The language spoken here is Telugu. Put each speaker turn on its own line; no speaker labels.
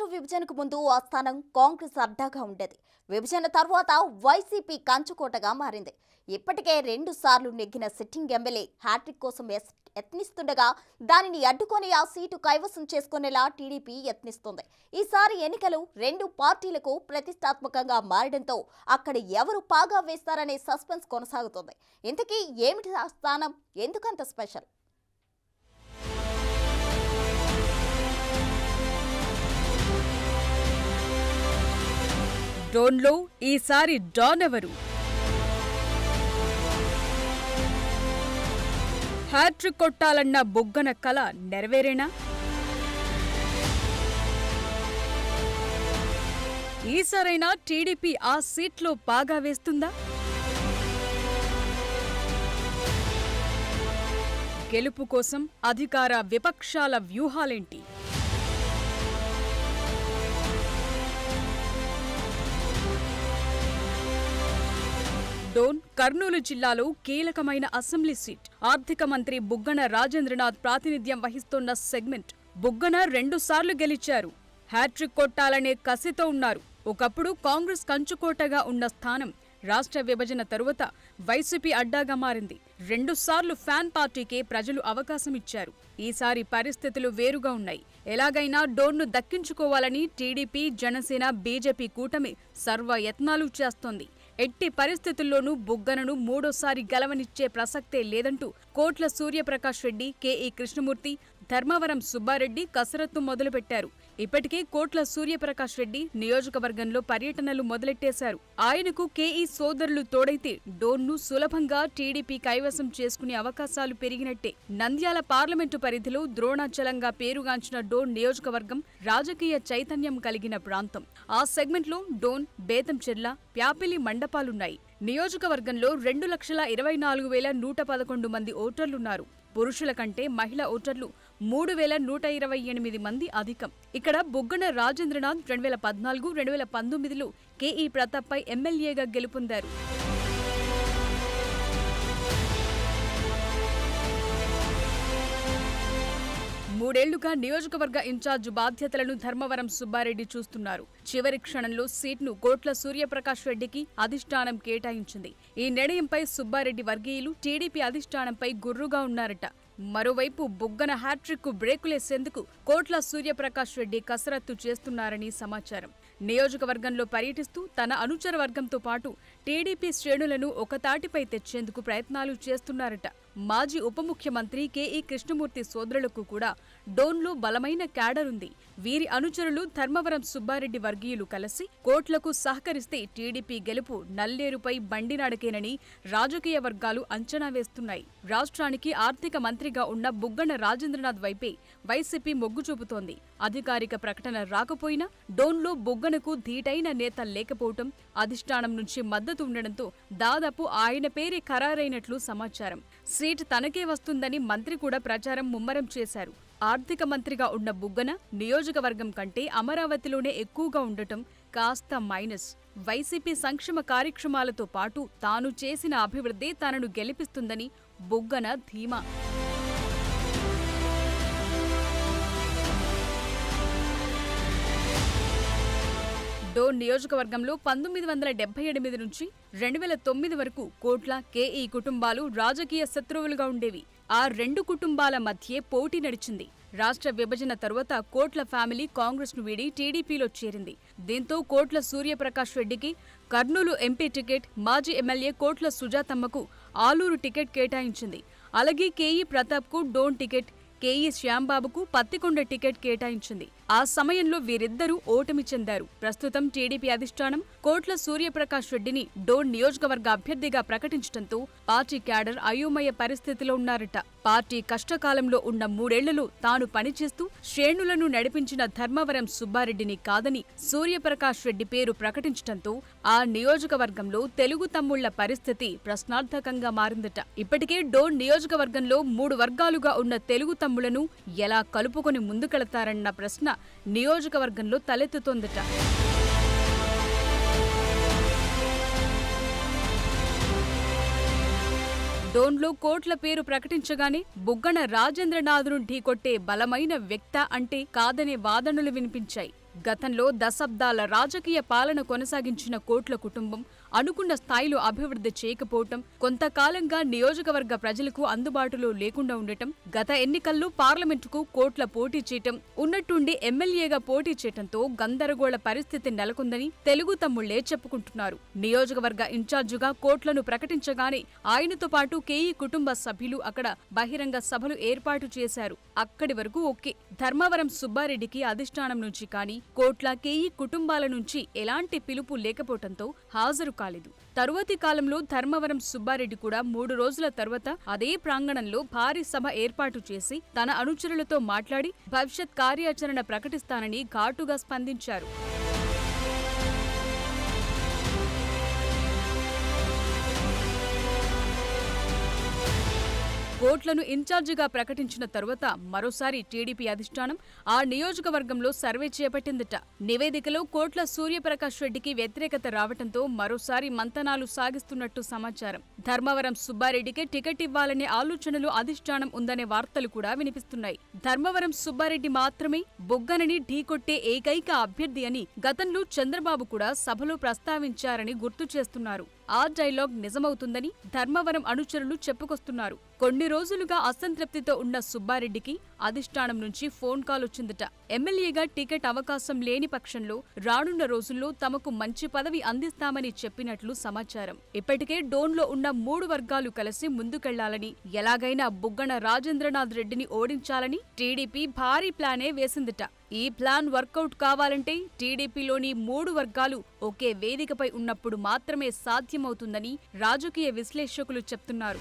రాష్ట్ర విభజనకు ముందు ఆ స్థానం కాంగ్రెస్ అడ్డాగా ఉండేది. విభజన తర్వాత వైసీపీ కంచుకోటగా మారింది. ఇప్పటికే 2 సార్లు నెగ్గిన సిట్టింగ్ ఎమ్మెల్యే హ్యాట్రిక్ కోసం యత్నిస్తుండగా దానిని అడ్డుకొని ఆ సీటు కైవసం చేసుకునేలా టీడీపీ యత్నిస్తోంది. ఈసారి ఎన్నికలు 2 పార్టీలకు ప్రతిష్టాత్మకంగా మారడంతో అక్కడ ఎవరు పాగా వేస్తారనే సస్పెన్స్ కొనసాగుతోంది. ఇంతకీ ఏమిటి ఆ స్థానం, ఎందుకంత స్పెషల్?
డోన్లో ఈసారి డాన్ ఎవరు? హ్యాట్రిక్ కొట్టాలన్న బుగ్గన కల నెరవేరేనా? ఈసారైనా టీడీపీ ఆ సీట్లో పాగా వేస్తుందా? గెలుపు కోసం అధికార విపక్షాల వ్యూహాలేంటి? డోన్ కర్నూలు జిల్లాలో కీలకమైన అసెంబ్లీ సీట్. ఆర్థిక మంత్రి బుగ్గన రాజేంద్రనాథ్ ప్రాతినిధ్యం వహిస్తున్న సెగ్మెంట్. బుగ్గన 2 సార్లు గెలిచారు. హ్యాట్రిక్ కొట్టాలనే కసితో ఉన్నారు. ఒకప్పుడు కాంగ్రెస్ కంచుకోటగా ఉన్న స్థానం రాష్ట్ర విభజన తరువాత వైసీపీ అడ్డాగా మారింది. 2 సార్లు ఫ్యాన్ పార్టీకే ప్రజలు అవకాశం ఇచ్చారు. ఈసారి పరిస్థితులు వేరుగా ఉన్నాయి. ఎలాగైనా డోన్ను దక్కించుకోవాలని టీడీపీ, జనసేన, బీజేపీ కూటమి సర్వయత్నాలు చేస్తోంది. ఎట్టి పరిస్థితుల్లోనూ బుగ్గనను 3వ సారి గెలవనిచ్చే ప్రసక్తే లేదంటూ కోట్ల సూర్యప్రకాష్ రెడ్డి, కేఈ కృష్ణమూర్తి, ధర్మవరం సుబ్బారెడ్డి కసరత్తు మొదలుపెట్టారు. ఇప్పటికే కోట్ల సూర్యప్రకాష్ రెడ్డి నియోజకవర్గంలో పర్యటనలు మొదలెట్టేశారు. ఆయనకు కేఈ సోదరులు తోడైతే డోన్ను సులభంగా టీడీపీ కైవసం చేసుకునే అవకాశాలు పెరిగినట్టే. నంద్యాల పార్లమెంటు పరిధిలో ద్రోణాచలంగా పేరుగాంచిన డోన్ నియోజకవర్గం రాజకీయ చైతన్యం కలిగిన ప్రాంతం. ఆ సెగ్మెంట్లో డోన్, బేతంచెర్ల, ప్యాపిలి మండపాలున్నాయి. నియోజకవర్గంలో 2,24,111 మంది ఓటర్లున్నారు. పురుషుల కంటే మహిళా ఓటర్లు 3,128 మంది అధికం. ఇక్కడ బుగ్గన రాజేంద్రనాథ్ 2014, 2019లో కేఈ ప్రతాప్పై ఎమ్మెల్యేగా గెలుపొందారు. మూడేళ్లుగా నియోజకవర్గ ఇన్ఛార్జ్ బాధ్యతలను ధర్మవరం సుబ్బారెడ్డి చూస్తున్నారు. చివరి క్షణంలో సీట్ను కోట్ల సూర్యప్రకాష్ రెడ్డికి అధిష్టానం కేటాయించింది. ఈ నిర్ణయంపై సుబ్బారెడ్డి వర్గీయులు టీడీపీ అధిష్టానంపై గుర్రుగా ఉన్నారట. మరోవైపు బుగ్గన హ్యాట్రిక్ కు బ్రేకులేసేందుకు కోట్ల సూర్యప్రకాష్ రెడ్డి కసరత్తు చేస్తున్నారని సమాచారం. నియోజకవర్గంలో పర్యటిస్తూ తన అనుచర వర్గంతో పాటు టీడీపీ శ్రేణులను ఒకతాటిపై తెచ్చేందుకు ప్రయత్నాలు చేస్తున్నారట. మాజీ ఉప ముఖ్యమంత్రి కేఈ కృష్ణమూర్తి సోదరులకు కూడా డోన్లో బలమైన క్యాడర్ ఉంది. వీరి అనుచరులు ధర్మవరం సుబ్బారెడ్డి వర్గీయులు కలిసి కోట్లకు సహకరిస్తే టీడీపీ గెలుపు నల్లేరుపై బండి నడకేనని రాజకీయ వర్గాలు అంచనా వేస్తున్నాయి. రాష్ట్రానికి ఆర్థిక మంత్రిగా ఉన్న బుగ్గన రాజేంద్రనాథ్ వైపే వైసీపీ మొగ్గు చూపుతోంది. అధికారిక ప్రకటన రాకపోయినా డోన్లో బుగ్గనకు ధీటైన నేత లేకపోవటం, అధిష్టానం నుంచి మద్దతు ఉండడంతో దాదాపు ఆయన పేరే ఖరారైనట్లు సమాచారం. సీట్ తనకే వస్తుందని మంత్రి కూడా ప్రచారం ముమ్మరం చేశారు. ఆర్థిక మంత్రిగా ఉన్న బుగ్గన నియోజకవర్గం కంటే అమరావతిలోనే ఎక్కువగా ఉండటం కాస్త మైనస్. వైసీపీ సంక్షేమ కార్యక్రమాలతో పాటు తాను చేసిన అభివృద్ధి తనను గెలిపిస్తుందని బుగ్గన ధీమా. డోన్ నియోజకవర్గంలో 1978 నుంచి 2009 వరకు కోట్ల, కేఈ కుటుంబాలు రాజకీయ శత్రువులుగా ఉండేవి. ఆ 2 కుటుంబాల మధ్యే పోటీ నడిచింది. రాష్ట్ర విభజన తరువాత కోట్ల ఫ్యామిలీ కాంగ్రెస్ ను వీడి టీడీపీలో చేరింది. దీంతో కోట్ల సూర్యప్రకాష్ రెడ్డికి కర్నూలు ఎంపీ టికెట్, మాజీ ఎమ్మెల్యే కోట్ల సుజాతమ్మకు ఆలూరు టికెట్ కేటాయించింది. అలాగే కేఈ ప్రతాప్ కు డోన్ టికెట్, కేఈ శ్యాంబాబుకు పత్తికొండ టికెట్ కేటాయించింది. ఆ సమయంలో వీరిద్దరూ ఓటమి చెందారు. ప్రస్తుతం టీడీపీ అధిష్టానం కోట్ల సూర్యప్రకాష్ రెడ్డిని డోన్ నియోజకవర్గ అభ్యర్థిగా ప్రకటించడంతో పార్టీ క్యాడర్ అయోమయ పరిస్థితిలో ఉన్నారట. పార్టీ కష్టకాలంలో ఉన్న 3 ఏళ్లలో తాను పనిచేస్తూ శ్రేణులను నడిపించిన ధర్మవరం సుబ్బారెడ్డిని కాదని సూర్యప్రకాష్ రెడ్డి పేరు ప్రకటించడంతో ఆ నియోజకవర్గంలో తెలుగు తమ్ముళ్ల పరిస్థితి ప్రశ్నార్థకంగా మారిందట. ఇప్పటికే డోన్ నియోజకవర్గంలో 3 వర్గాలుగా ఉన్న తెలుగు తమ్ముళ్లను ఎలా కలుపుకొని ముందుకెళతారన్న ప్రశ్న నియోజకవర్గంలో తలెత్తుతోందట. డోన్లో కోట్ల పేరు ప్రకటించగానే బుగ్గన రాజేంద్రనాథ్ను ఢీకొట్టే బలమైన వ్యక్త అంటే కాదనే వాదనలు వినిపించాయి. గతంలో దశాబ్దాల రాజకీయ పాలన కొనసాగించిన కోట్ల కుటుంబం అనుకున్న స్థాయిలో అభివృద్ధి చేయకపోవటం, కొంతకాలంగా నియోజకవర్గ ప్రజలకు అందుబాటులో లేకుండా ఉండటం, గత ఎన్నికల్లో పార్లమెంటుకు కోట్ల పోటీ చేయటం, ఉన్నట్టుండి ఎమ్మెల్యేగా పోటీ చేయటంతో గందరగోళ పరిస్థితి నెలకొందని తెలుగు తమ్ముళ్లే చెప్పుకుంటున్నారు. నియోజకవర్గ ఇన్ఛార్జిగా కోట్లను ప్రకటించగానే ఆయనతో పాటు కేఈ కుటుంబ సభ్యులు అక్కడ బహిరంగ సభలు ఏర్పాటు చేశారు. అక్కడి వరకు ఓకే. ధర్మవరం సుబ్బారెడ్డికి అధిష్టానం నుంచి కానీ కోట్ల కేఈ కుటుంబాల నుంచి ఎలాంటి పిలుపు లేకపోవటంతో హాజరు కాలేదు. తరువాతి కాలంలో ధర్మవరం సుబ్బారెడ్డి కూడా 3 రోజుల తర్వాత అదే ప్రాంగణంలో భారీ సభ ఏర్పాటు చేసి తన అనుచరులతో మాట్లాడి భవిష్యత్ కార్యాచరణ ప్రకటిస్తానని ఘాటుగా స్పందించారు. కోట్లను ఇన్ఛార్జిగా ప్రకటించిన తరువాత మరోసారి టీడీపీ అధిష్టానం ఆ నియోజకవర్గంలో సర్వే చేపట్టిందట. నివేదికలో కోట్ల సూర్యప్రకాష్ రెడ్డికి వ్యతిరేకత రావడంతో మరోసారి మంతనాలు సాగిస్తున్నట్టు సమాచారం. ధర్మవరం సుబ్బారెడ్డికే టికెట్ ఇవ్వాలనే ఆలోచనలు అధిష్టానం ఉందనే వార్తలు కూడా వినిపిస్తున్నాయి. ధర్మవరం సుబ్బారెడ్డి మాత్రమే బొగ్గనని ఢీకొట్టే ఏకైక అభ్యర్థి అని గతంలో చంద్రబాబు కూడా సభలో ప్రస్తావించారని గుర్తు చేస్తున్నారు. ఆ డైలాగ్ నిజమవుతుందని ధర్మవరం అనుచరులు చెప్పుకొస్తున్నారు. కొన్ని రోజులుగా అసంతృప్తితో ఉన్న సుబ్బారెడ్డికి అధిష్టానం నుంచి ఫోన్ కాల్ వచ్చిందట. ఎమ్మెల్యేగా టికెట్ అవకాశం లేని పక్షంలో రానున్న రోజుల్లో తమకు మంచి పదవి అందిస్తామని చెప్పినట్లు సమాచారం. ఇప్పటికే డోన్లో ఉన్న 3 వర్గాలు కలిసి ముందుకెళ్లాలని, ఎలాగైనా బుగ్గన రాజేంద్రనాథ్ రెడ్డిని ఓడించాలని టీడీపీ భారీ ప్లానే వేసిందట. ఈ ప్లాన్ వర్కౌట్ కావాలంటే టీడీపీలోని 3 వర్గాలు ఒకే వేదికపై ఉన్నప్పుడు మాత్రమే సాధ్యమవుతుందని రాజకీయ విశ్లేషకులు చెప్తున్నారు.